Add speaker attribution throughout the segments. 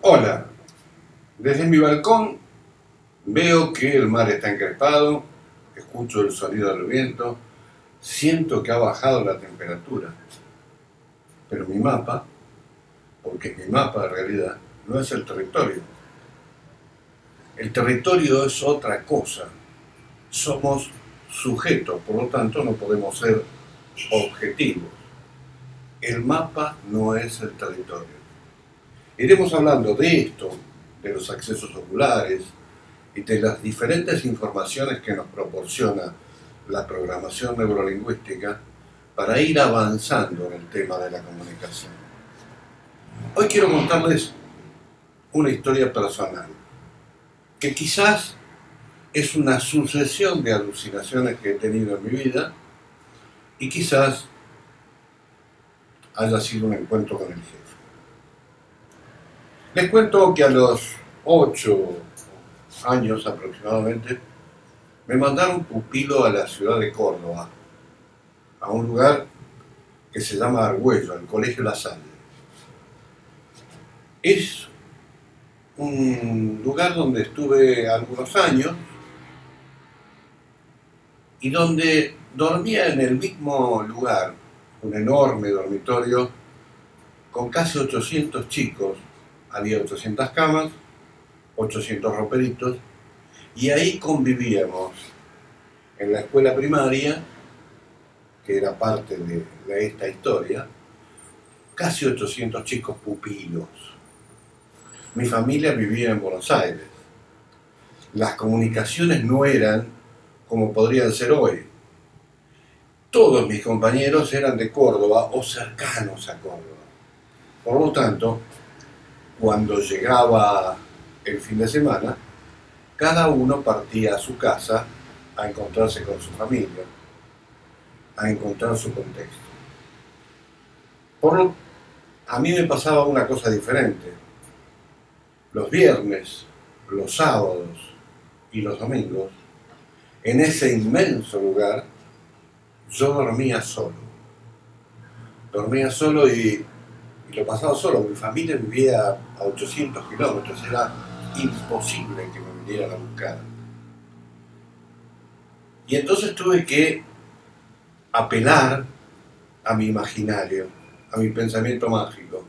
Speaker 1: Hola, desde mi balcón veo que el mar está encrespado, escucho el sonido del viento, siento que ha bajado la temperatura, pero mi mapa, porque mi mapa en realidad no es el territorio. El territorio es otra cosa, somos sujetos, por lo tanto no podemos ser objetivos. El mapa no es el territorio. Iremos hablando de esto, de los accesos oculares y de las diferentes informaciones que nos proporciona la programación neurolingüística para ir avanzando en el tema de la comunicación. Hoy quiero contarles una historia personal, que quizás es una sucesión de alucinaciones que he tenido en mi vida y quizás haya sido un encuentro con el jefe. Les cuento que a los 8 años aproximadamente me mandaron pupilo a la ciudad de Córdoba, a un lugar que se llama Argüello, el Colegio La Salle. Es un lugar donde estuve algunos años y donde dormía en el mismo lugar, un enorme dormitorio con casi 800 chicos. Había 800 camas, 800 roperitos, y ahí convivíamos en la escuela primaria, que era parte de esta historia, casi 800 chicos pupilos. Mi familia vivía en Buenos Aires. Las comunicaciones no eran como podrían ser hoy. Todos mis compañeros eran de Córdoba o cercanos a Córdoba. Por lo tanto, cuando llegaba el fin de semana, cada uno partía a su casa a encontrarse con su familia, a encontrar su contexto. A mí me pasaba una cosa diferente. Los viernes, los sábados y los domingos, en ese inmenso lugar, yo dormía solo. Dormía solo y lo pasaba solo. Mi familia vivía a 800 kilómetros, era imposible que me vinieran a buscar. Y entonces tuve que apelar a mi imaginario, a mi pensamiento mágico,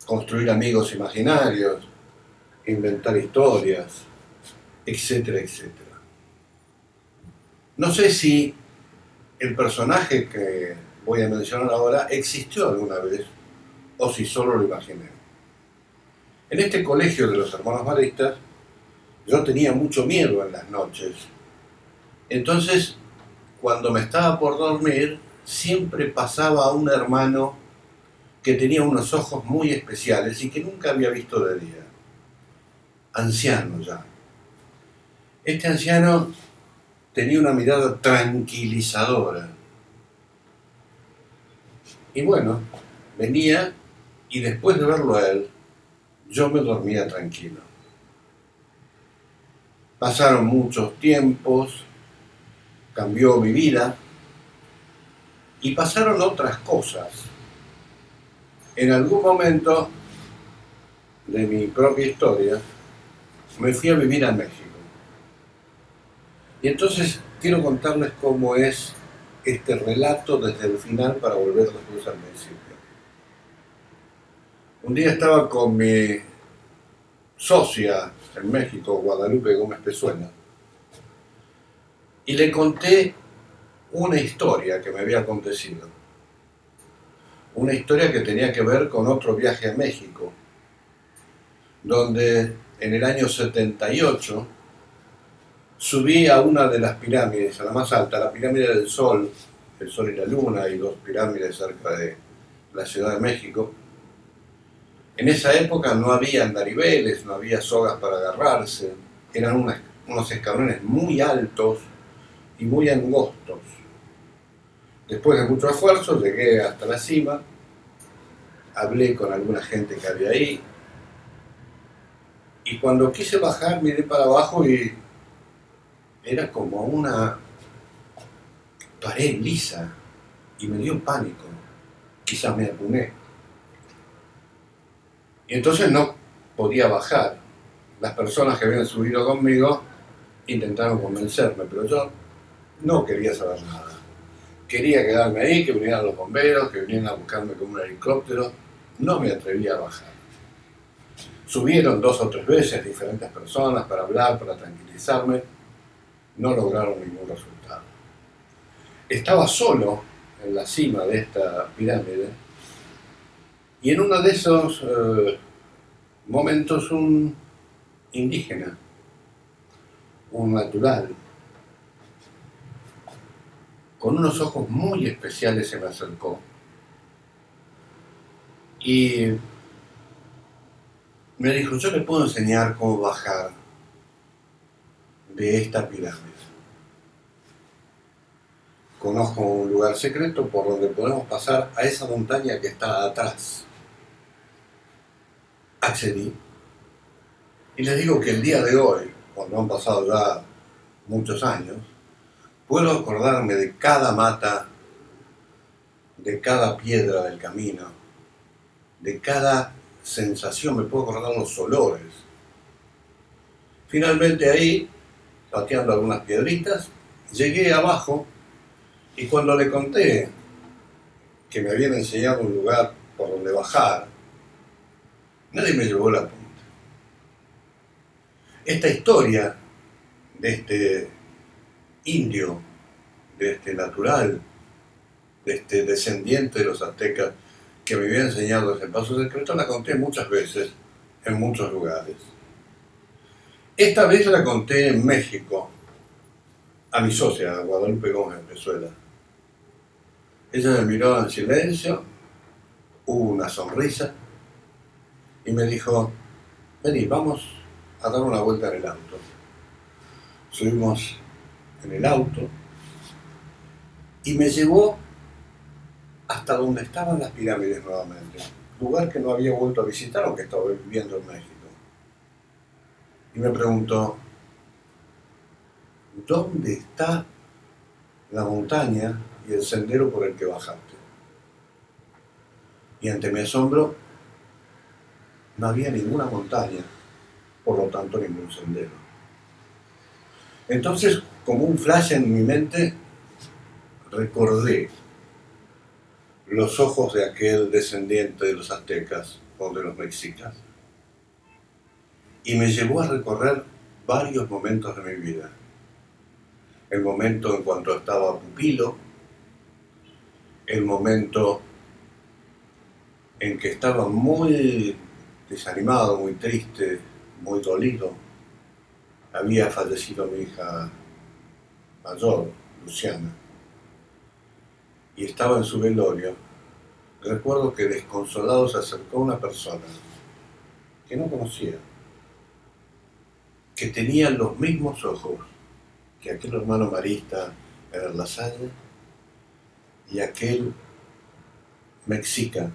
Speaker 1: construir amigos imaginarios, inventar historias, etcétera, etcétera. No sé si el personaje que voy a mencionar ahora existió alguna vez o si solo lo imaginé. En este colegio de los hermanos maristas yo tenía mucho miedo en las noches. Entonces, cuando me estaba por dormir, siempre pasaba un hermano que tenía unos ojos muy especiales y que nunca había visto de día. Anciano ya. Este anciano tenía una mirada tranquilizadora. Y bueno, venía y después de verlo a él, yo me dormía tranquilo. Pasaron muchos tiempos, cambió mi vida y pasaron otras cosas. En algún momento de mi propia historia me fui a vivir a México. Y entonces quiero contarles cómo es este relato desde el final para volver después al principio. Un día estaba con mi socia en México, Guadalupe Gómez Pezuela, y le conté una historia que me había acontecido. Una historia que tenía que ver con otro viaje a México, donde en el año 78 subí a una de las pirámides, a la más alta, la pirámide del Sol, el Sol y la Luna, y dos pirámides cerca de la Ciudad de México. En esa época no había andariveles, no había sogas para agarrarse, eran unos escalones muy altos y muy angostos. Después de mucho esfuerzo llegué hasta la cima, hablé con alguna gente que había ahí, y cuando quise bajar miré para abajo y era como una pared lisa y me dio pánico, quizás me apuné. Y entonces no podía bajar. Las personas que habían subido conmigo intentaron convencerme, pero yo no quería saber nada. Quería quedarme ahí, que vinieran los bomberos, que vinieran a buscarme con un helicóptero. No me atrevía a bajar. Subieron 2 o 3 veces diferentes personas para hablar, para tranquilizarme. No lograron ningún resultado. Estaba solo en la cima de esta pirámide y en uno de esos momentos un indígena, un natural, con unos ojos muy especiales se me acercó y me dijo: yo le puedo enseñar cómo bajar de esta pirámide. Conozco un lugar secreto por donde podemos pasar a esa montaña que está atrás. Accedí y les digo que el día de hoy, cuando han pasado ya muchos años, puedo acordarme de cada mata, de cada piedra del camino, de cada sensación, me puedo acordar los olores. Finalmente ahí, pateando algunas piedritas, llegué abajo y cuando le conté que me habían enseñado un lugar por donde bajar, nadie me llevó la punta. Esta historia de este indio, de este natural, de este descendiente de los aztecas que me había enseñado ese paso secreto, la conté muchas veces en muchos lugares. Esta vez la conté en México a mi socia, a Guadalupe Gómez Venezuela. Ella me miró en silencio, hubo una sonrisa y me dijo: vení, vamos a dar una vuelta en el auto. Subimos en el auto y me llevó hasta donde estaban las pirámides nuevamente, lugar que no había vuelto a visitar aunque estaba viviendo en México. Y me preguntó: ¿dónde está la montaña y el sendero por el que bajaste? Y ante mi asombro, no había ninguna montaña, por lo tanto ningún sendero. Entonces, como un flash en mi mente, recordé los ojos de aquel descendiente de los aztecas o de los mexicas y me llevó a recorrer varios momentos de mi vida. El momento en cuanto estaba pupilo, el momento en que estaba muy desanimado, muy triste, muy dolido. Había fallecido mi hija mayor, Luciana, y estaba en su velorio. Recuerdo que desconsolado se acercó una persona que no conocía, que tenía los mismos ojos que aquel hermano marista en el Lasalle y aquel mexica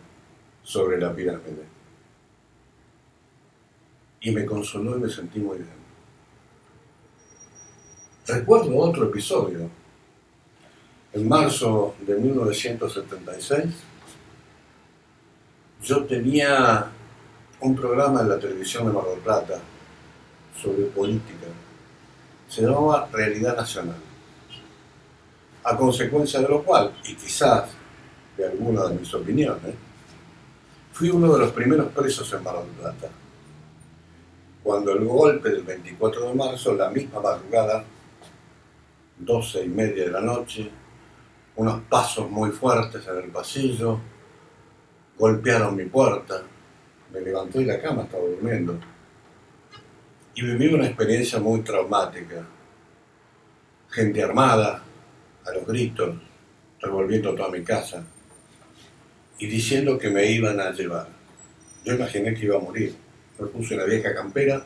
Speaker 1: sobre la pirámide. Y me consoló y me sentí muy bien. Recuerdo otro episodio. En marzo de 1976, yo tenía un programa en la televisión de Mar del Plata sobre política. Se llamaba Realidad Nacional. A consecuencia de lo cual, y quizás de alguna de mis opiniones, fui uno de los primeros presos en Mar del Plata. Cuando el golpe del 24 de marzo, la misma madrugada, 12:30 de la noche, unos pasos muy fuertes en el pasillo, golpearon mi puerta, me levanté de la cama, estaba durmiendo, y viví una experiencia muy traumática. Gente armada, a los gritos, revolviendo toda mi casa, y diciendo que me iban a llevar. Yo imaginé que iba a morir. Me puse una vieja campera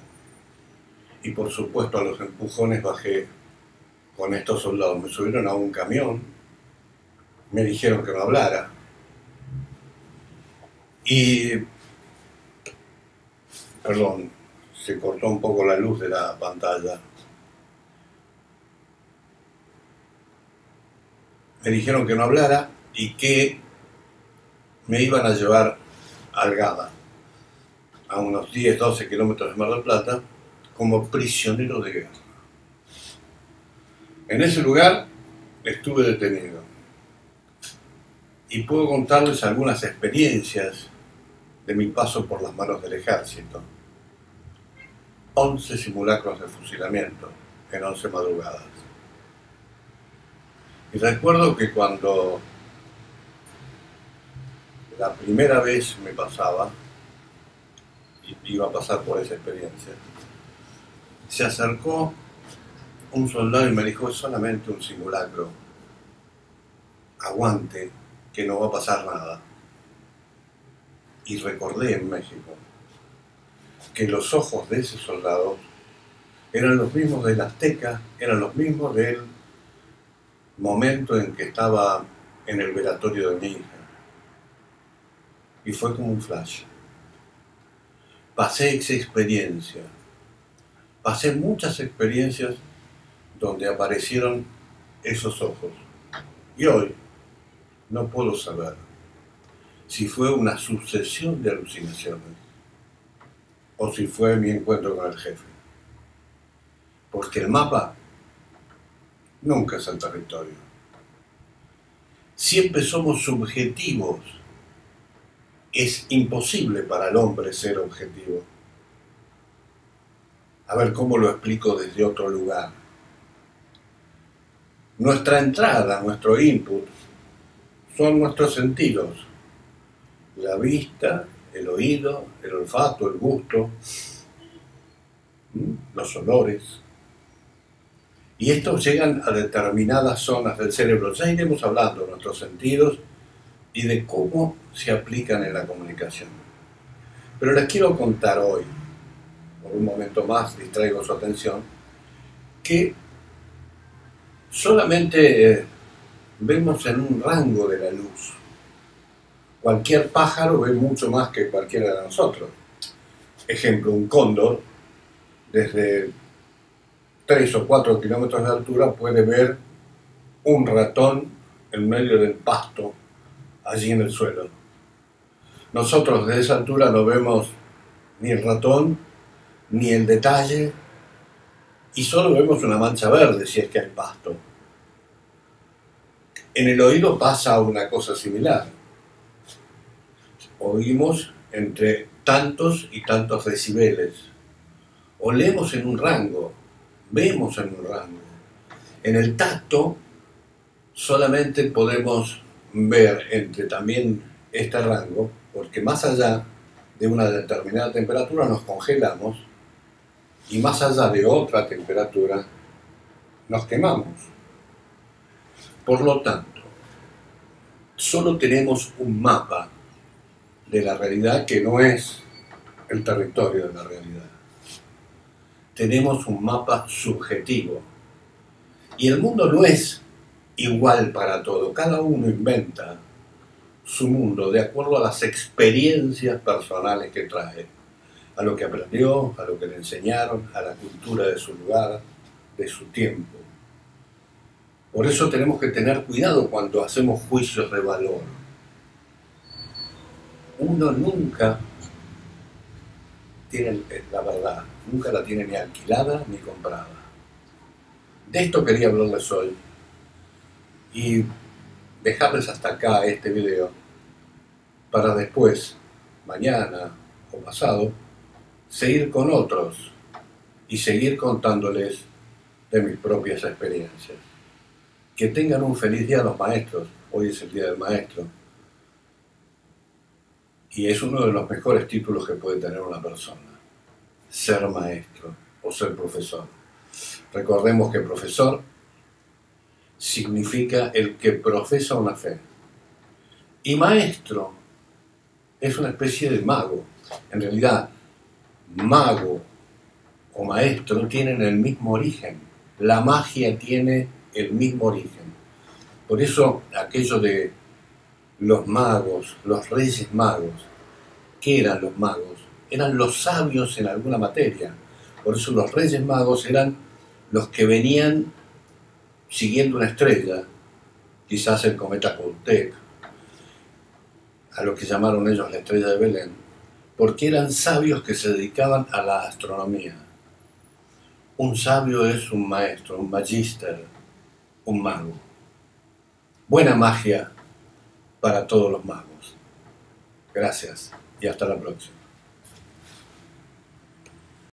Speaker 1: y por supuesto a los empujones bajé con estos soldados. Me subieron a un camión, me dijeron que no hablara y, perdón, se cortó un poco la luz de la pantalla. Me dijeron que no hablara y que me iban a llevar al GABA. a unos 10-12 kilómetros de Mar del Plata, como prisionero de guerra. En ese lugar estuve detenido y puedo contarles algunas experiencias de mi paso por las manos del ejército. 11 simulacros de fusilamiento en 11 madrugadas. Y recuerdo que cuando la primera vez me pasaba, y iba a pasar por esa experiencia, se acercó un soldado y me dijo: es solamente un simulacro, aguante, que no va a pasar nada. Y recordé en México que los ojos de ese soldado eran los mismos del azteca, eran los mismos del momento en que estaba en el velatorio de mi hija. Y fue como un flash. Pasé esa experiencia, pasé muchas experiencias donde aparecieron esos ojos. Y hoy no puedo saber si fue una sucesión de alucinaciones o si fue mi encuentro con el jefe. Porque el mapa nunca es el territorio. Siempre somos subjetivos. Es imposible para el hombre ser objetivo. A ver cómo lo explico desde otro lugar. Nuestra entrada, nuestro input, son nuestros sentidos. La vista, el oído, el olfato, el gusto, los olores. Y estos llegan a determinadas zonas del cerebro. Ya iremos hablando de nuestros sentidos y de cómo se aplican en la comunicación. Pero les quiero contar hoy, por un momento más distraigo su atención, que solamente vemos en un rango de la luz. Cualquier pájaro ve mucho más que cualquiera de nosotros. Ejemplo, un cóndor, desde 3 o 4 kilómetros de altura, puede ver un ratón en medio del pasto, allí en el suelo. Nosotros desde esa altura no vemos ni el ratón, ni el detalle, y solo vemos una mancha verde si es que hay pasto. En el oído pasa una cosa similar. Oímos entre tantos y tantos decibeles. Olemos en un rango, vemos en un rango. En el tacto solamente podemos ver entre también este rango, porque más allá de una determinada temperatura nos congelamos y más allá de otra temperatura nos quemamos. Por lo tanto, solo tenemos un mapa de la realidad que no es el territorio de la realidad. Tenemos un mapa subjetivo. Y el mundo no es igual para todo. Cada uno inventa su mundo de acuerdo a las experiencias personales que trae, a lo que aprendió, a lo que le enseñaron, a la cultura de su lugar, de su tiempo. Por eso tenemos que tener cuidado cuando hacemos juicios de valor. Uno nunca tiene la verdad, nunca la tiene ni alquilada ni comprada. De esto quería hablarles hoy y dejarles hasta acá este video para después, mañana o pasado, seguir con otros y seguir contándoles de mis propias experiencias. Que tengan un feliz día los maestros. Hoy es el Día del Maestro. Y es uno de los mejores títulos que puede tener una persona. Ser maestro o ser profesor. Recordemos que profesor significa el que profesa una fe. Y maestro es una especie de mago. En realidad, mago o maestro tienen el mismo origen. La magia tiene el mismo origen. Por eso aquello de los magos, los reyes magos, ¿qué eran los magos? Eran los sabios en alguna materia. Por eso los reyes magos eran los que venían siguiendo una estrella, quizás el cometa Chapultepec, a lo que llamaron ellos la estrella de Belén, porque eran sabios que se dedicaban a la astronomía. Un sabio es un maestro, un magíster, un mago. Buena magia para todos los magos. Gracias y hasta la próxima.